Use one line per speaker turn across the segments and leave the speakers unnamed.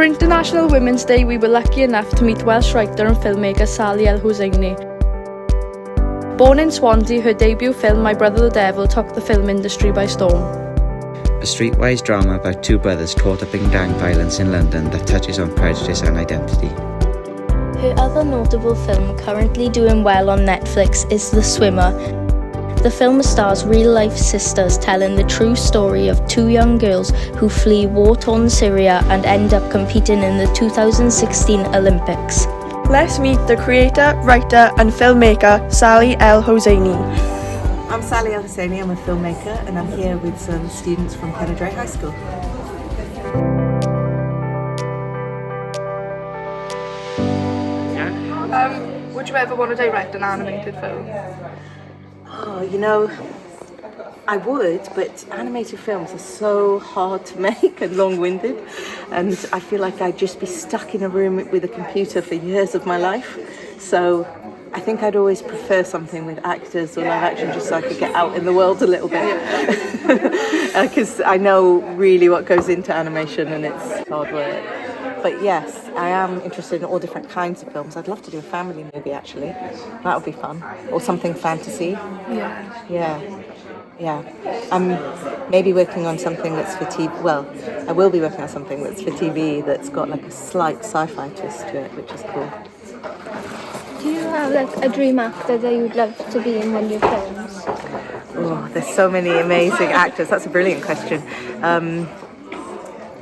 For International Women's Day, we were lucky enough to meet Welsh writer and filmmaker Sally hosani. Born in Swansea, her debut film My Brother the Devil took the film industry by storm.
A streetwise drama about two brothers caught up in gang violence in London that touches on prejudice and identity.
Her other notable film, currently doing well on Netflix, is The Swimmer. The film stars real-life sisters telling the true story of two young girls who flee war-torn Syria and end up competing in the 2016 Olympics.
Let's meet the creator, writer and filmmaker Sally hosani.
I'm Sally hosani, I'm a filmmaker and I'm here with some students from Penedre High School.
Would you ever want to direct an animated film?
Oh, I would, but animated films are so hard to make and long-winded, and I feel like I'd just be stuck in a room with a computer for years of my life. So I think I'd always prefer something with actors or live action, just so I could get out in the world a little bit. Because I know really what goes into animation and it's hard work. But yes, I am interested in all different kinds of films. I'd love to do a family movie, actually. That would be fun. Or something fantasy. Yeah. I'm maybe working on something that's for TV. Well, I will be working on something that's for TV that's got like a slight sci-fi twist to it, which is cool.
Do you have like a dream actor that you'd love to be in one of your films?
Oh, there's so many amazing actors. That's a brilliant question.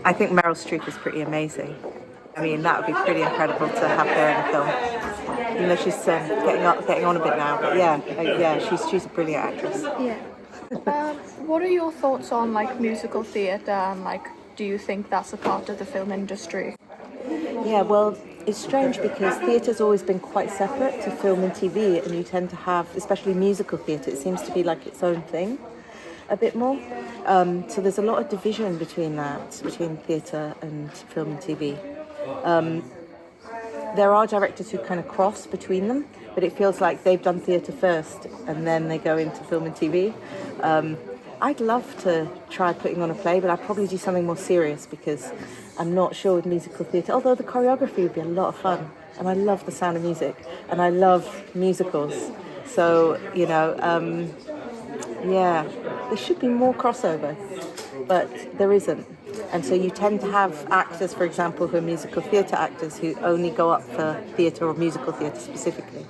I think Meryl Streep is pretty amazing. I mean, that would be pretty incredible to have her in a film. Even though she's getting on a bit now, but she's a brilliant actress.
Yeah. What are your thoughts on like musical theatre and like, do you think that's a part of the film industry?
Yeah, well, it's strange because theatre's always been quite separate to film and TV, and you tend to have, especially musical theatre, it seems to be like its own thing a bit more. So there's a lot of division between theatre and film and TV. There are directors who kind of cross between them, but it feels like they've done theatre first and then they go into film and TV. I'd love to try putting on a play, but I'd probably do something more serious because I'm not sure with musical theatre, although the choreography would be a lot of fun. And I love the sound of music and I love musicals. So, there should be more crossover, but there isn't. And so you tend to have actors, for example, who are musical theatre actors who only go up for theatre or musical theatre specifically.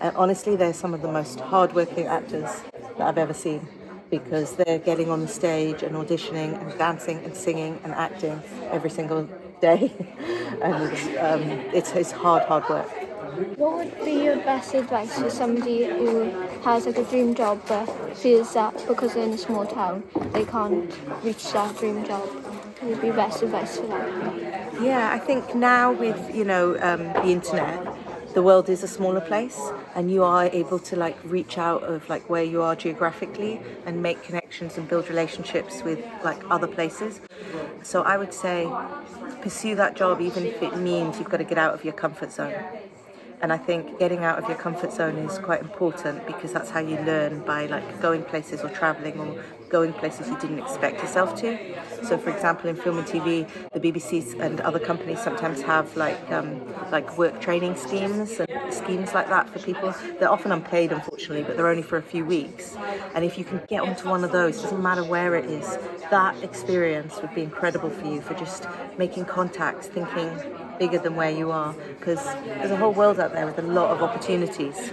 And honestly, they're some of the most hard-working actors that I've ever seen because they're getting on the stage and auditioning and dancing and singing and acting every single day. And it's hard work.
What would be your best advice for somebody who has like a dream job but feels that because they're in a small town they can't reach that dream job? What would be your best advice for that?
Yeah, I think now with the internet, the world is a smaller place and you are able to like reach out of like where you are geographically and make connections and build relationships with like other places. So I would say pursue that job even if it means you've got to get out of your comfort zone. And I think getting out of your comfort zone is quite important because that's how you learn, by like going places or traveling or going places you didn't expect yourself to. So for example, in film and TV, the BBC and other companies sometimes have like work training schemes and schemes like that for people. They're often unpaid, unfortunately, but they're only for a few weeks. And if you can get onto one of those, it doesn't matter where it is, that experience would be incredible for you, for just making contacts, thinking bigger than where you are, because there's a whole world out there with a lot of opportunities.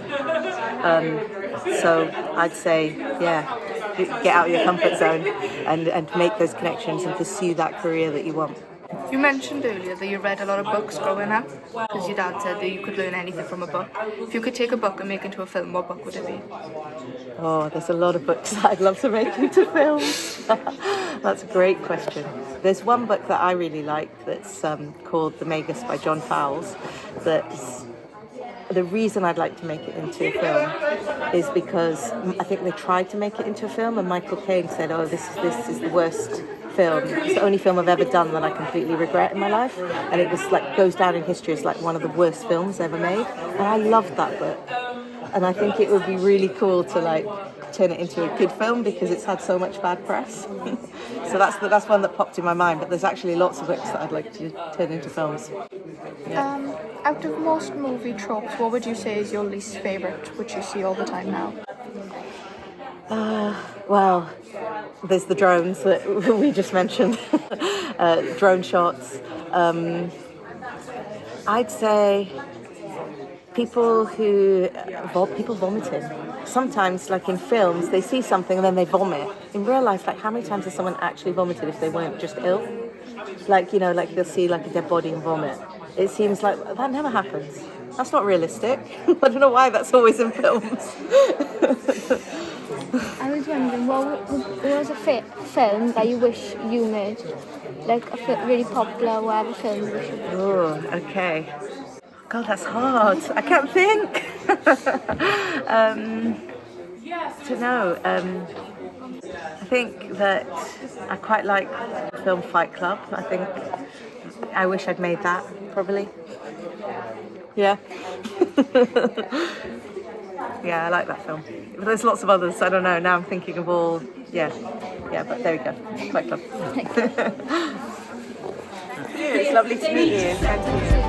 So I'd say, get out of your comfort zone and make those connections and pursue that career that you want.
You mentioned earlier that you read a lot of books growing up because your dad said that you could learn anything from a book. If you could take a book and make it into a film, what book would it be?
Oh, there's a lot of books that I'd love to make into films. That's a great question. There's one book that I really like that's called The Magus by John Fowles. That's the reason I'd like to make it into a film is because I think they tried to make it into a film and Michael Caine said, this is the worst film. It's the only film I've ever done that I completely regret in my life, and it was like goes down in history as like one of the worst films ever made. And I loved that book. and I think it would be really cool to like turn it into a kid film because it's had so much bad press. So that's one that popped in my mind. But there's actually lots of books that I'd like to turn into films. Yeah.
Out of most movie tropes, what would you say is your least favourite, which you see all the time now?
Well, there's the drones that we just mentioned, drone shots. I'd say people vomiting. Sometimes, like in films, they see something and then they vomit. In real life, like how many times has someone actually vomited if they weren't just ill? Like, you know, like they'll see like a dead body and vomit. It seems like that never happens. That's not realistic. I don't know why that's always in films.
I was wondering, what was a film that you wish you made? Like a really popular, whatever film you should.
Oh, okay. God, that's hard. I can't think. To know. I think that I quite like the film Fight Club. I think I wish I'd made that, probably. Yeah. Yeah, I like that film. But there's lots of others, I don't know. Now I'm thinking of all, yeah, but there we go. Fight Club. It's lovely to meet you. Thank you.